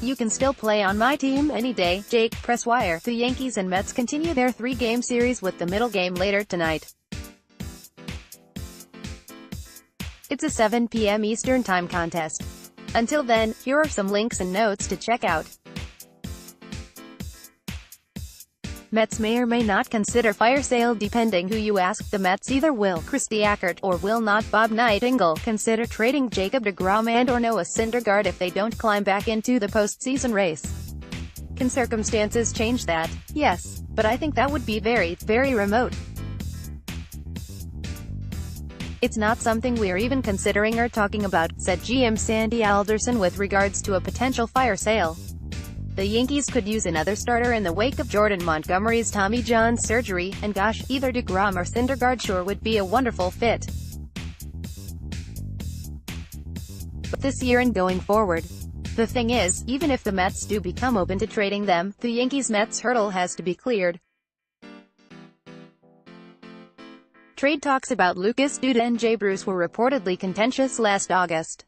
You can still play on my team any day, Jake. Presswire. The Yankees and Mets continue their three-game series with the middle game later tonight. It's a 7 p.m. Eastern Time contest. Until then, here are some links and notes to check out. Mets may or may not consider fire sale depending who you ask. The Mets either will Kristie Ackert or will not. Bob Nightengale consider trading Jacob deGrom and or Noah Syndergaard if they don't climb back into the postseason race. Can circumstances change that? Yes, but I think that would be very, very remote. It's not something we're even considering or talking about, said GM Sandy Alderson with regards to a potential fire sale. The Yankees could use another starter in the wake of Jordan Montgomery's Tommy John surgery, and gosh, either deGrom or Syndergaard sure would be a wonderful fit. But this year and going forward. The thing is, even if the Mets do become open to trading them, the Yankees-Mets hurdle has to be cleared. Trade talks about Lucas Duda and Jay Bruce were reportedly contentious last August.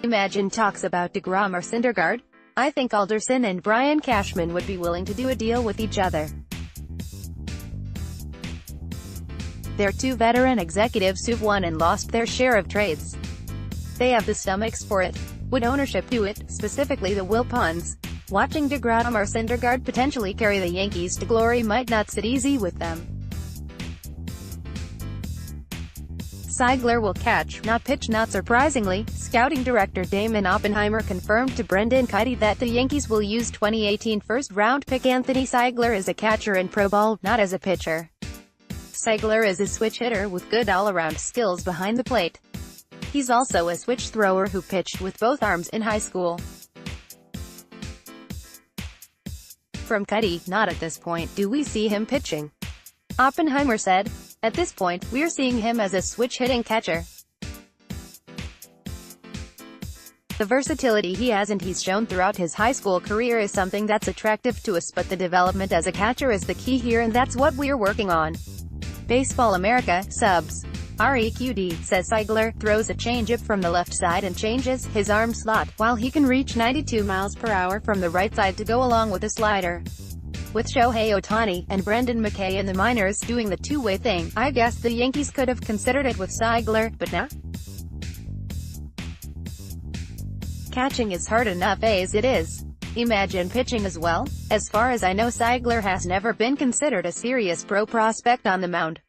Imagine talks about deGrom or Syndergaard? I think Alderson and Brian Cashman would be willing to do a deal with each other. They're two veteran executives who've won and lost their share of trades. They have the stomachs for it. Would ownership do it, specifically the Wilpons? Watching deGrom or Syndergaard potentially carry the Yankees to glory might not sit easy with them. Seigler will catch, not pitch. Not surprisingly, scouting director Damon Oppenheimer confirmed to Brendan Kuty that the Yankees will use 2018 first-round pick Anthony Seigler as a catcher in pro ball, not as a pitcher. Seigler is a switch hitter with good all-around skills behind the plate. He's also a switch thrower who pitched with both arms in high school. From Kuty, not at this point do we see him pitching. Oppenheimer said, "At this point, we're seeing him as a switch-hitting catcher. The versatility he has and he's shown throughout his high school career is something that's attractive to us, but the development as a catcher is the key here, and that's what we're working on." Baseball America, subs. REQD, says Seigler, throws a changeup from the left side and changes his arm slot, while he can reach 92 miles per hour from the right side to go along with a slider. With Shohei Ohtani and Brendan McKay in the minors doing the two-way thing, I guess the Yankees could have considered it with Seigler, but nah. Catching is hard enough as it is. Imagine pitching as well. As far as I know, Seigler has never been considered a serious pro prospect on the mound.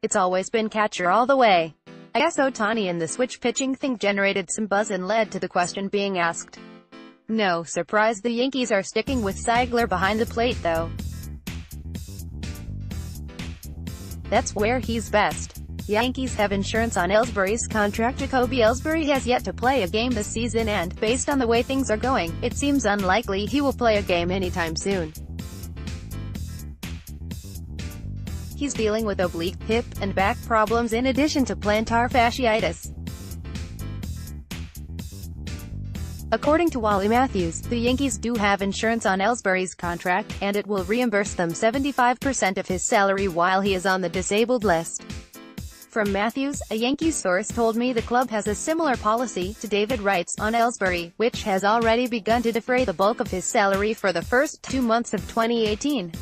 It's always been catcher all the way. I guess Ohtani and the switch pitching thing generated some buzz and led to the question being asked. No surprise the Yankees are sticking with Seigler behind the plate though. That's where he's best. Yankees have insurance on Ellsbury's contract. Jacoby Ellsbury has yet to play a game this season and, based on the way things are going, it seems unlikely he will play a game anytime soon. He's dealing with oblique, hip, and back problems in addition to plantar fasciitis. According to Wally Matthews, the Yankees do have insurance on Ellsbury's contract, and it will reimburse them 75% of his salary while he is on the disabled list. From Matthews, a Yankees source told me the club has a similar policy to David Wright's on Ellsbury, which has already begun to defray the bulk of his salary for the first 2 months of 2018.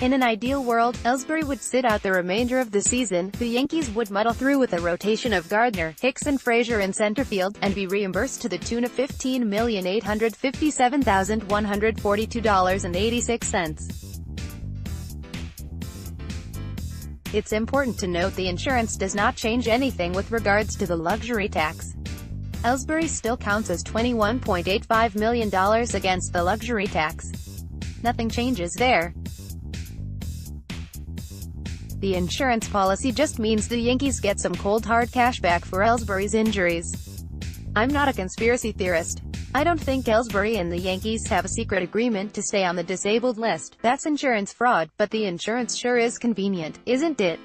In an ideal world, Ellsbury would sit out the remainder of the season. The Yankees would muddle through with a rotation of Gardner, Hicks and Frazier in center field, and be reimbursed to the tune of $15,857,142.86. It's important to note the insurance does not change anything with regards to the luxury tax. Ellsbury still counts as $21.85 million against the luxury tax. Nothing changes there. The insurance policy just means the Yankees get some cold hard cash back for Ellsbury's injuries. I'm not a conspiracy theorist. I don't think Ellsbury and the Yankees have a secret agreement to stay on the disabled list. That's insurance fraud, but the insurance sure is convenient, isn't it?